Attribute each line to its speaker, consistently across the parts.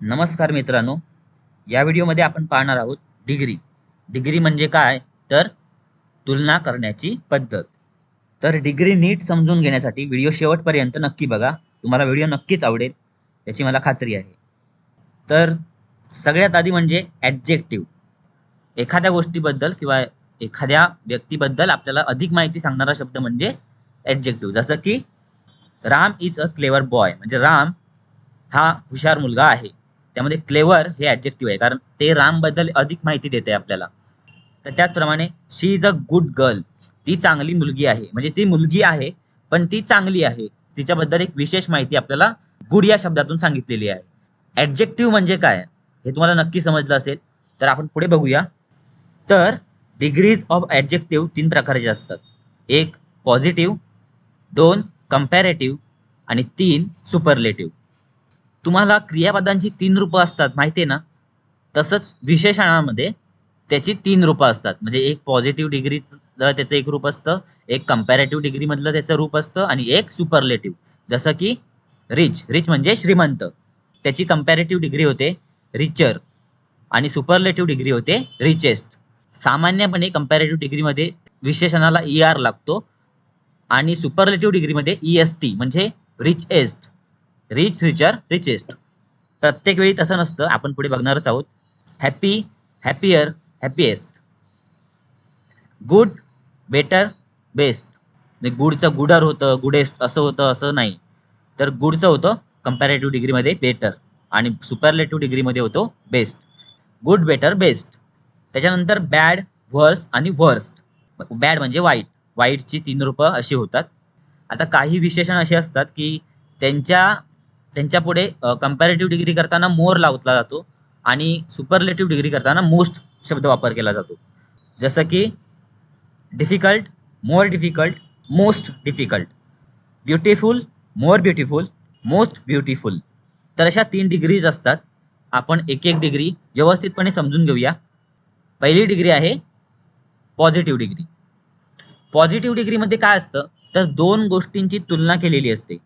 Speaker 1: नमस्कार मित्रांनो, या व्हिडिओमध्ये आपण पाहणार आहोत डिग्री. डिग्री म्हणजे काय तर तुलना करण्याची पद्धत. तर डिग्री नीट समजून घेण्यासाठी व्हिडिओ शेवटपर्यंत नक्की बघा. तुम्हाला व्हिडिओ नक्कीच आवडेल याची मला खात्री आहे. तर सगळ्यात आधी म्हणजे ॲडजेक्टिव्ह. एखाद्या गोष्टीबद्दल किंवा एखाद्या व्यक्तीबद्दल आपल्याला अधिक माहिती सांगणारा शब्द म्हणजे ॲडजेक्टिव्ह. जसं की Ram is a clever boy, म्हणजे राम हा हुशार मुलगा आहे. त्यामध्ये क्लेवर हे ॲडजेक्टिव्ह आहे, कारण ते रामबद्दल अधिक माहिती देते आपल्याला. तर त्याचप्रमाणे शी इज अ गुड गर्ल, ती चांगली मुलगी आहे, म्हणजे ती मुलगी आहे पण ती चांगली आहे. तिच्याबद्दल एक विशेष माहिती आपल्याला गुड या शब्दातून सांगितलेली आहे. ॲडजेक्टिव्ह म्हणजे काय हे तुम्हाला नक्की समजलं असेल, तर आपण पुढे बघूया. तर डिग्रीज ऑफ ॲडजेक्टिव्ह 3 प्रकारचे असतात. एक पॉझिटिव्ह, 2 कंपॅरेटिव्ह आणि 3 सुपरलेटिव्ह. तुम्हाला क्रियापदांची 3 रूपं असतात माहिती आहे ना? तसंच विशेषणामध्ये त्याची 3 रूपं असतात. म्हणजे एक पॉझिटिव्ह डिग्रीचं त्याचं एक रूप असतं, एक कंपॅरेटिव्ह डिग्रीमधलं त्याचं रूप असतं आणि एक सुपरलेटिव्ह. जसं की रिच, रिच म्हणजे श्रीमंत. त्याची कंपॅरेटिव्ह डिग्री होते रिचर आणि सुपरलेटिव्ह डिग्री होते रिचेस्ट. सामान्यपणे कंपॅरेटिव्ह डिग्रीमध्ये विशेषणाला ER लागतो आणि सुपरलेटिव्ह डिग्रीमध्ये EST म्हणजे रिचएस्ट. Rich, Richter, richest. प्रत्येक वेळी तसं नसतं, आपण पुढे बघणारच आहोत. Happy, happier, happiest. Good, better, best. म्हणजे गुडचं गुडर होतं, गुडेस्ट असं होतं असं नाही. तर गुडचं होतं कंपॅरेटिव्ह डिग्रीमध्ये बेटर आणि सुपरलेटिव्ह डिग्रीमध्ये होतो बेस्ट. Good, better, best. त्याच्यानंतर बॅड, वर्स आणि वर्स्ट. बॅड म्हणजे वाईट, वाईटची 3 रूपं अशी होतात. आता काही विशेषण असे असतात की त्यांच्या त्यांच्या पुढे कंपॅरेटिव्ह डिग्री करताना मोर लावला जातो आणि सुपरलेटिव्ह डिग्री करताना मोस्ट शब्द वापर केला जातो. जसं की difficult, more difficult, most difficult. Beautiful, more beautiful, most beautiful. तर अशा 3 डिग्रीज असतात. आपण एक एक डिग्री व्यवस्थितपणे समजून घेऊया. पहिली डिग्री आहे पॉझिटिव्ह डिग्री. पॉझिटिव्ह डिग्रीमध्ये काय असतं तर 2 गोष्टींची तुलना केलेली असते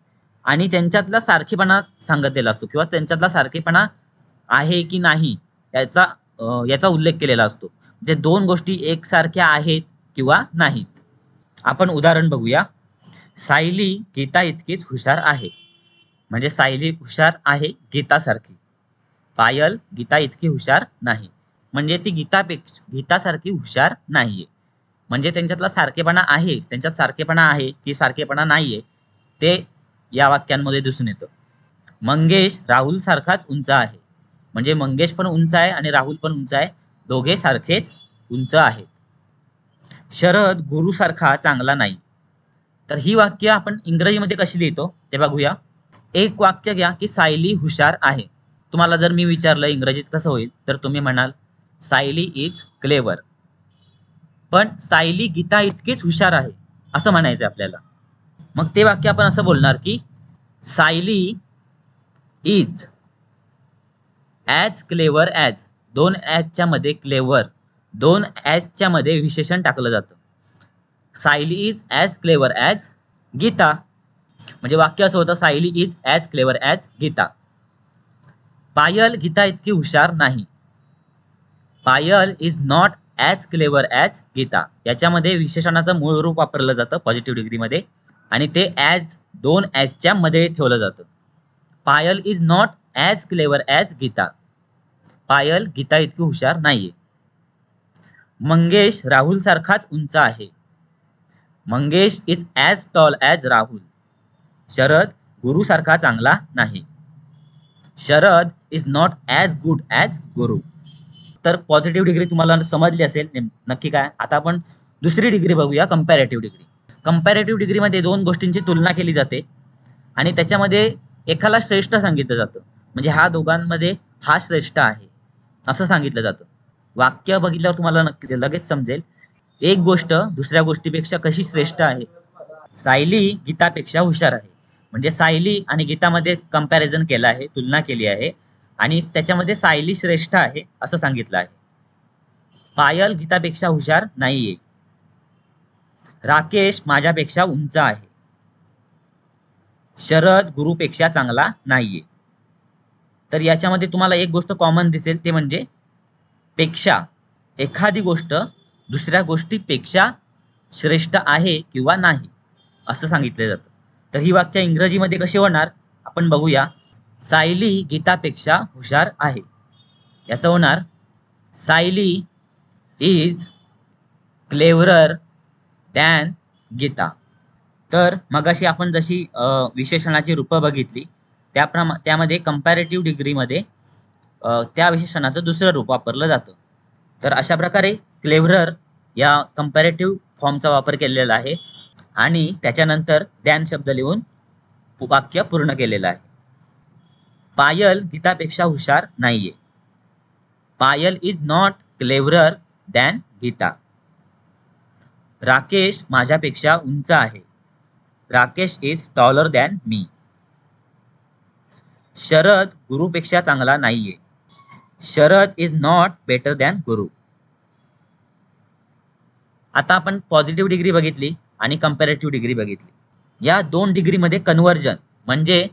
Speaker 1: आणि त्यांच्यातला सारखेपणा सांगितलेला असतो किंवा त्यांच्यातला सारखेपणा आहे की नाही याचा उल्लेख केलेला असतो. म्हणजे 2 गोष्टी एकसारख्या आहेत किंवा नाहीत. आपण उदाहरण बघूया. सायली गीता इतकीच हुशार आहे, म्हणजे सायली हुशार आहे गीतासारखी. पायल गीता इतकी हुशार नाही, म्हणजे ती गीतासारखी हुशार नाहीये. म्हणजे त्यांच्यातला सारखेपणा आहे, त्यांच्यात सारखेपणा आहे की सारखेपणा नाहीये ते या वाक्यांमध्ये दिसून येतं. मंगेश राहुल सारखाच उंच आहे, म्हणजे मंगेश पण उंच आहे आणि राहुल पण उंच आहे, दोघे सारखेच उंच आहेत. शरद गुरु सारखा चांगला नाही. तर ही वाक्य आपण इंग्रजीमध्ये कशी लिहितो ते बघूया. एक वाक्य घ्या की सायली हुशार आहे. तुम्हाला जर मी विचारलं इंग्रजीत कसं होईल तर तुम्ही म्हणाल सायली इज क्लेवर. पण सायली गीता इतकीच हुशार आहे असं म्हणायचं आपल्याला. मग ते वाक्य आपण असं बोलणार की Sayali is as clever as. 2 ॲजच्या मध्ये क्लेवर, 2 ॲजच्या मध्ये विशेषण टाकलं जातं. Sayali is as clever as Geeta. म्हणजे वाक्य असं होतं Sayali is as clever as Geeta. Payal Geeta इतकी हुशार नाही. Payal is not as clever as Geeta. याच्यामध्ये विशेषणाचं मूळ रूप वापरलं जातं पॉझिटिव्ह डिग्रीमध्ये आणि ते ॲज 2 ॲजच्या मध्ये ठेवलं जातं. Payal is not as clever as Geeta. Payal Geeta इतकी हुशार नाहीये. मंगेश राहुल सारखाच उंच आहे. Mangesh is as tall as Rahul. Sharad Guru सारखा चांगला नाही. Sharad is not as good as Guru. तर पॉझिटिव्ह डिग्री तुम्हाला समजली असेल नक्की काय. आता आपण दुसरी डिग्री बघूया, कंपॅरेटिव्ह डिग्री. कंपॅरेटिव्ह डिग्रीमध्ये 2 गोष्टींची तुलना केली जाते आणि त्याच्यामध्ये एकाला श्रेष्ठ सांगितलं जातं, म्हणजे हा दोघांमध्ये हा श्रेष्ठ आहे असं सांगितलं जातं. वाक्य बघितल्यावर तुम्हाला नक्की लगेच समजेल एक गोष्ट दुसऱ्या गोष्टीपेक्षा कशी श्रेष्ठ आहे. सायली गीतापेक्षा हुशार आहे, म्हणजे सायली आणि गीतामध्ये कंपॅरिझन केलं आहे, तुलना केली आहे आणि त्याच्यामध्ये सायली श्रेष्ठ आहे असं सांगितलं आहे. पायल गीतापेक्षा हुशार नाहीये. राकेश माझ्यापेक्षा उंच आहे. शरद गुरुपेक्षा चांगला नाहीये. तर याच्यामध्ये तुम्हाला एक गोष्ट कॉमन दिसेल, ते म्हणजे पेक्षा. एखादी गोष्ट दुसऱ्या गोष्टीपेक्षा श्रेष्ठ आहे किंवा नाही असं सांगितलं जातं. तर ही वाक्य इंग्रजीमध्ये कशी होणार आपण बघूया. सायली गीतापेक्षा हुशार आहे. याचं होणार Sayali is cleverer than Geeta. तर मगाशी आपण जशी विशेषणाची रूपं बघितली त्यामध्ये कंपॅरेटिव्ह डिग्रीमध्ये त्या विशेषणाचं दुसरं रूप वापरलं जातं. तर अशा प्रकारे क्लेव्हरर या कंपॅरेटिव्ह फॉर्मचा वापर केलेला आहे आणि त्याच्यानंतर दॅन शब्द लिहून वाक्य पूर्ण केलेलं आहे. पायल गीतापेक्षा हुशार नाहीये. Payal is not cleverer than Geeta. Rakesh माझ्यापेक्षा उंच आहे. Rakesh is taller than me. Sharad गुरुपेक्षा चांगला नाहीये. Sharad is not better than Guru. आता आपण पॉझिटिव्ह डिग्री बघितली आणि कंपॅरेटिव्ह डिग्री बघितली. या दोन डिग्रीमध्ये कन्व्हर्जन म्हणजे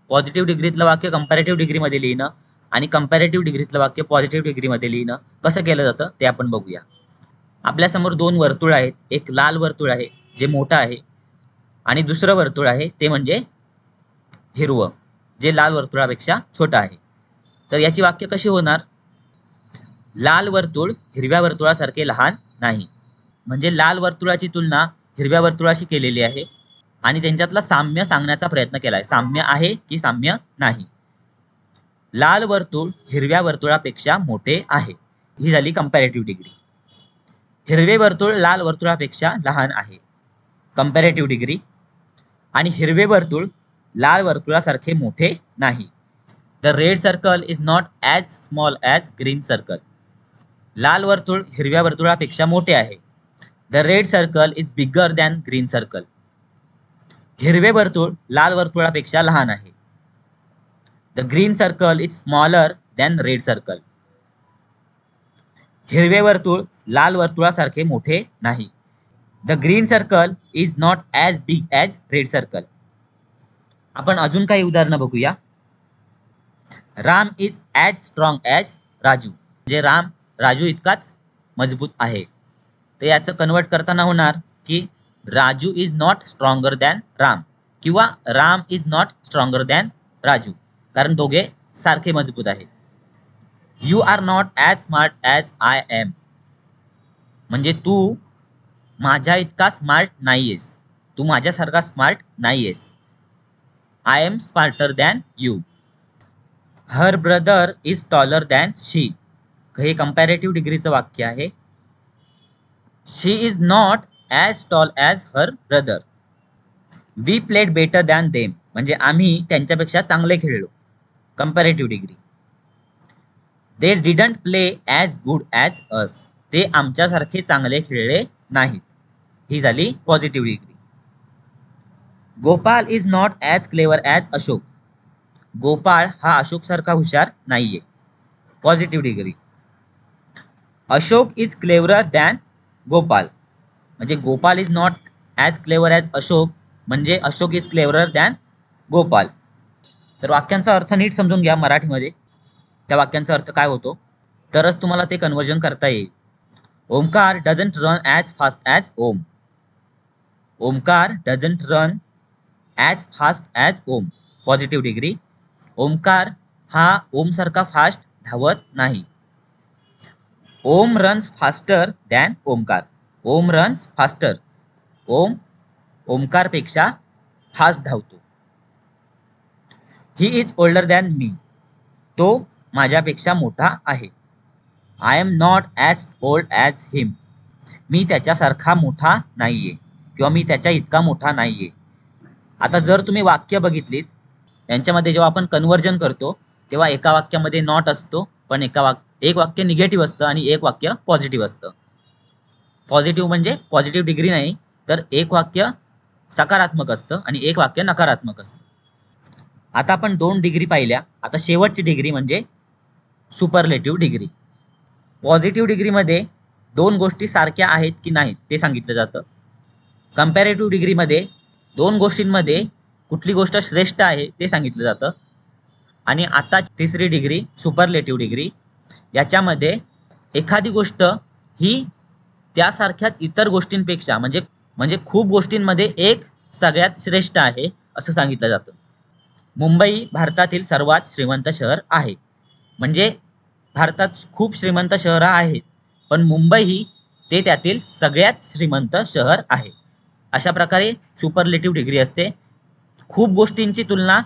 Speaker 1: पॉझिटिव्ह डिग्रीतलं वाक्य कंपॅरेटिव्ह डिग्रीमध्ये लिहिणं आणि कंपॅरेटिव्ह डिग्रीतलं वाक्य पॉझिटिव्ह डिग्रीमध्ये लिहिणं कसं केलं जातं ते आपण बघूया. आपल्यासमोर दोन वर्तुळ आहेत. एक लाल वर्तुळ आहे जे मोठं आहे आणि दुसरं वर्तुळ आहे ते म्हणजे हिरवं जे लाल वर्तुळापेक्षा छोटं आहे. तर याची वाक्य कशी होणार. लाल वर्तुळ हिरव्या वर्तुळासारखे लहान नाही. म्हणजे लाल वर्तुळाची तुलना हिरव्या वर्तुळाशी केलेली आहे आणि त्यांच्यातला साम्य सांगण्याचा प्रयत्न केलाय. साम्य आहे की साम्य नाही. लाल वर्तुळ हिरव्या वर्तुळापेक्षा मोठे आहे. ही झाली कंपॅरेटिव्ह डिग्री. हिरवे वर्तुळ लाल वर्तुळापेक्षा लहान आहे. Comparative degree. आणि हिरवे वर्तुळ लाल वर्तुळासारखे मोठे नाही. The red circle is not as small as green circle. लाल वर्तुळ हिरव्या वर्तुळापेक्षा मोठे आहे. The red circle is bigger than green circle. हिरवे वर्तुळ लाल वर्तुळापेक्षा लहान आहे. The green circle is smaller than red circle. हिरवे वर्तुळ लाल वर्तुळासारखे मोठे नाही. The green circle is not as big as red circle. आपण अजून काही उदाहरणं बघूया. Ram is as strong as Raju. म्हणजे राम राजू इतकाच मजबूत आहे. तर याचं कन्वर्ट करताना होणार की Raju is not stronger than Ram किंवा Ram is not stronger than Raju, कारण दोघे सारखे मजबूत आहेत. You are not as smart as I am. म्हणजे तू माझ्या इतका स्मार्ट नाहीयेस. तू माझ्यासारखा स्मार्ट नाहीयेस. I am smarter than you. Her brother is taller than she. हे कंपॅरेटिव्ह डिग्रीचं वाक्य आहे. She is not as tall as her brother. We played better than them. म्हणजे आम्ही त्यांच्यापेक्षा चांगले खेळलो. Comparative degree. They didn't play as good as us. ते आमच्यासारखे चांगले खेळले नाहीत. ही झाली positive degree. Gopal is not as clever as Ashok. Gopal हा अशोक सारखा हुशार नाहीये. Positive degree. Ashok is cleverer than Gopal. म्हणजे Gopal is not as clever as Ashok म्हणजे Ashok is cleverer than Gopal. तर वाक्यांचा अर्थ नीट समजून घ्या मराठीमध्ये. त्या वाक्यांचा अर्थ काय होतो तरच तुम्हाला ते कन्वर्जन करता येईल. Omkar doesn't run as fast as Om. Omkar doesn't run as fast as Om. Positive degree. Omkar हा ओमसारखा फास्ट धावत नाही. Om runs faster than Omkar. Om runs faster. Om ओमकारपेक्षा फास्ट धावतो. He is older than me. तो माझ्यापेक्षा मोठा आहे. I am not as old as him. मी त्याच्यासारखा मोठा नाहीये किंवा मी त्याच्या इतका मोठा नाहीये. आता जर तुम्ही वाक्य बघितलीत यांच्यामध्ये जेव्हा आपण कन्वर्जन करतो तेव्हा एका वाक्यामध्ये नॉट असतो पण एक वाक्य निगेटिव्ह असतं आणि एक वाक्य पॉझिटिव्ह असतं. पॉझिटिव्ह म्हणजे पॉझिटिव्ह डिग्री नाही तर एक वाक्य सकारात्मक असतं आणि एक वाक्य नकारात्मक असतं. आता आपण दोन डिग्री पाहिल्या. आता शेवटची डिग्री म्हणजे सुपरलेटिव्ह डिग्री. पॉझिटिव्ह डिग्रीमध्ये दोन गोष्टी सारख्या आहेत की नाहीत ते सांगितलं जातं. कंपॅरेटिव्ह डिग्रीमध्ये दोन गोष्टींमध्ये कुठली गोष्ट श्रेष्ठ आहे ते सांगितलं जातं. आणि आता तिसरी डिग्री सुपरलेटिव्ह डिग्री. याच्यामध्ये एखादी गोष्ट ही त्यासारख्याच इतर गोष्टींपेक्षा म्हणजे खूप गोष्टींमध्ये एक सगळ्यात श्रेष्ठ आहे असं सांगितलं जातं. मुंबई भारतातील सर्वात श्रीमंत शहर आहे. म्हणजे भारतात खूप श्रीमंत शहरं आहेत, पण मुंबई ही ते त्यातील सगळ्यात श्रीमंत शहर आहे. अशा प्रकारे सुपरलेटिव्ह डिग्री असते. खूप गोष्टींची तुलना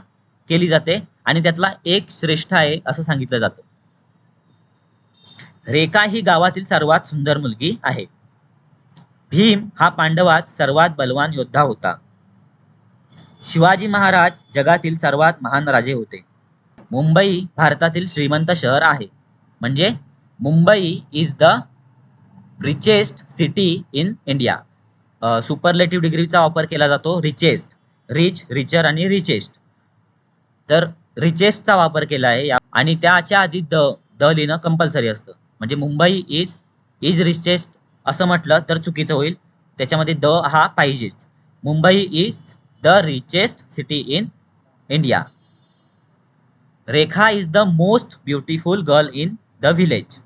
Speaker 1: केली जाते आणि त्यातला एक श्रेष्ठ आहे असं सांगितलं जातं. रेखा ही गावातील सर्वात सुंदर मुलगी आहे. भीम हा पांडवात सर्वात बलवान योद्धा होता. शिवाजी महाराज जगातील सर्वात महान राजे होते. मुंबई भारतातील श्रीमंत शहर आहे. म्हणजे Mumbai is the richest city in India. Superlative डिग्रीचा वापर केला जातो रिचेस्ट, रिच, रिचर आणि रिचेस्ट. तर रिचेस्टचा वापर केला आहे आणि त्याच्या आधी द लिहिणं कंपल्सरी असतं. म्हणजे मुंबई इज रिचेस्ट असं म्हटलं तर चुकीचं होईल. त्याच्यामध्ये द हा पाहिजेच. Mumbai is the richest city in India. Rekha is the most beautiful girl in the village.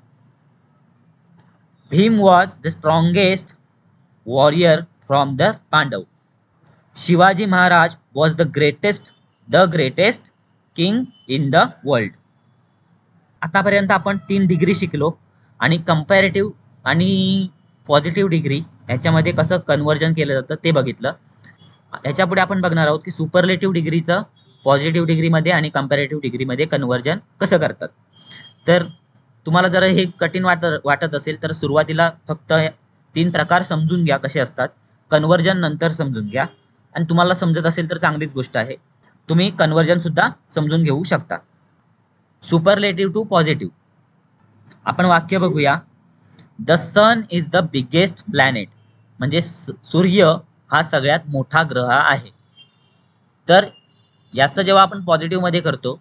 Speaker 1: Bhim was the strongest warrior from the Pandav. Shivaji Maharaj was the greatest king in the world. आतापर्यंत आपण 3 डिग्री शिकलो आणि कंपॅरेटिव्ह आणि पॉझिटिव्ह डिग्री याच्यामध्ये कसं conversion केलं जातं ते बघितलं. ह्याच्या पुढे आपण बघणार आहोत की सुपरलेटिव्ह डिग्रीचं पॉझिटिव्ह डिग्रीमध्ये आणि कंपॅरेटिव्ह डिग्रीमध्ये कन्व्हर्जन कसं करतात. तर तुम्हाला जर हे कठीण वाटत असेल तर सुरुवातीला फक्त 3 प्रकार समजून घ्या कसे असतात. कन्व्हर्जन नंतर समजून घ्या आणि तुम्हाला समजत असेल तर चांगलीच गोष्ट आहे. तुम्ही कन्व्हर्जन सुद्धा समजून घेऊ शकता. Superlative to positive. आपण वाक्य बघूया. The sun is the biggest planet. म्हणजे सूर्य हा सगळ्यात मोठा ग्रह आहे. तर याचं जेव्हा आपण पॉझिटिव्ह मध्ये करतो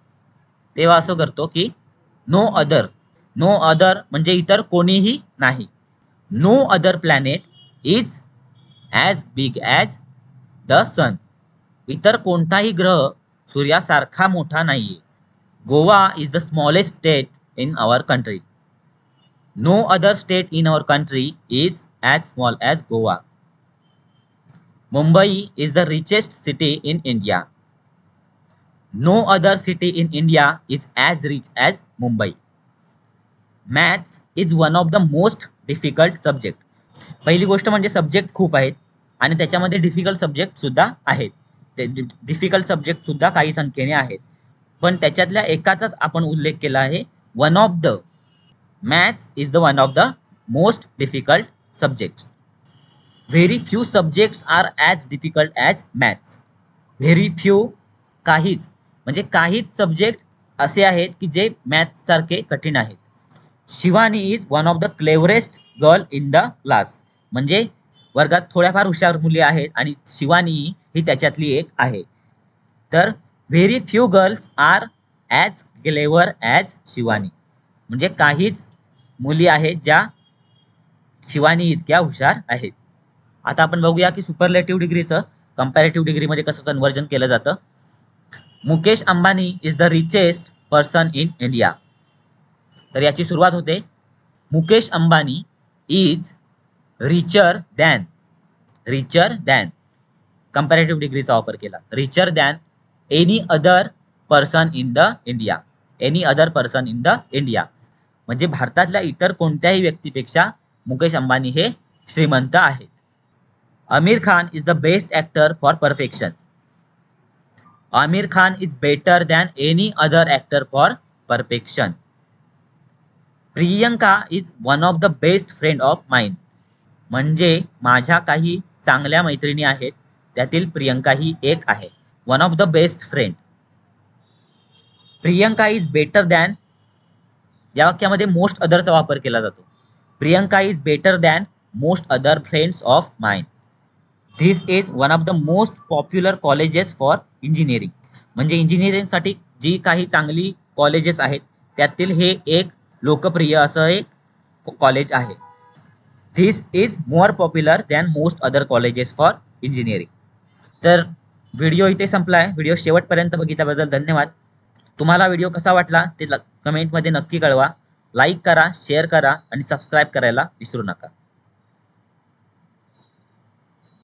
Speaker 1: तेव्हा असं करतो की नो अदर म्हणजे इतर कोणीही नाही. No other planet is as big as the sun. इतर कोणताही ग्रह सूर्यासारखा मोठा नाहीये. Goa is the smallest state in our country. No other state in our country is as small as Goa. Mumbai is the richest city in India. No other city in India is as rich as Mumbai. Maths is one of the most difficult subject. पहिली गोष्ट म्हणजे subject खूप आहेत आणि त्याच्यामध्ये difficult subject सुद्धा आहेत. ते डिफिकल्ट सब्जेक्ट सुद्धा काही संख्येने आहेत, पण त्याच्यातल्या एकाचाच आपण उल्लेख केला आहे. One of the. Maths is the one of the most difficult subjects. Very few subjects are as difficult as maths. Very few काहीच म्हणजे काहीच सब्जेक्ट असे आहेत की जे मॅथ्स सारखे कठीण आहेत. Shivani is one of the cleverest girl in the class. म्हणजे वर्गात थोड्याफार हुशार मुली आहेत आणि शिवानी ही त्याच्यातली एक आहे. तर very few girls are as clever as Shivani. म्हणजे काहीच मुली आहेत ज्या शिवानी इतक्या हुशार आहेत. आता आपण बघूया की सुपरलेटिव्ह डिग्रीचं कंपॅरेटिव्ह डिग्रीमध्ये कसं कन्व्हर्जन केलं जातं. Mukesh Ambani is the richest person in India. तर याची सुरुवात होते. Mukesh Ambani is richer than comparative डिग्रीचा वापर केला. Richer than any other person in the India. म्हणजे भारतातल्या इतर कोणत्याही व्यक्तीपेक्षा मुकेश अंबानी हे श्रीमंत आहेत. Aamir Khan is the best actor for perfection. Aamir Khan is better than any other actor for perfection. Priyanka is one of the best friend of mine. म्हणजे माझ्या काही चांगल्या मैत्रिणी आहेत त्यातील प्रियंका ही एक आहे. One of the best friend. Priyanka is better than या वाक्यामध्ये मोस्ट अदरचा वापर केला जातो. Priyanka is better than most other friends of mine. This is one of the most popular colleges for engineering. म्हणजे इंजिनिअरिंगसाठी जी काही चांगली कॉलेजेस आहेत त्यातील हे एक लोकप्रिय असं एक कॉलेज आहे. This is more popular than most other colleges for engineering. तर व्हिडिओ इथे संपला आहे. व्हिडिओ शेवटपर्यंत बघितल्याबद्दल धन्यवाद. तुम्हाला व्हिडिओ कसा वाटला ते कमेंटमध्ये नक्की कळवा. लाईक करा, शेअर करा आणि सबस्क्राईब करायला विसरू नका.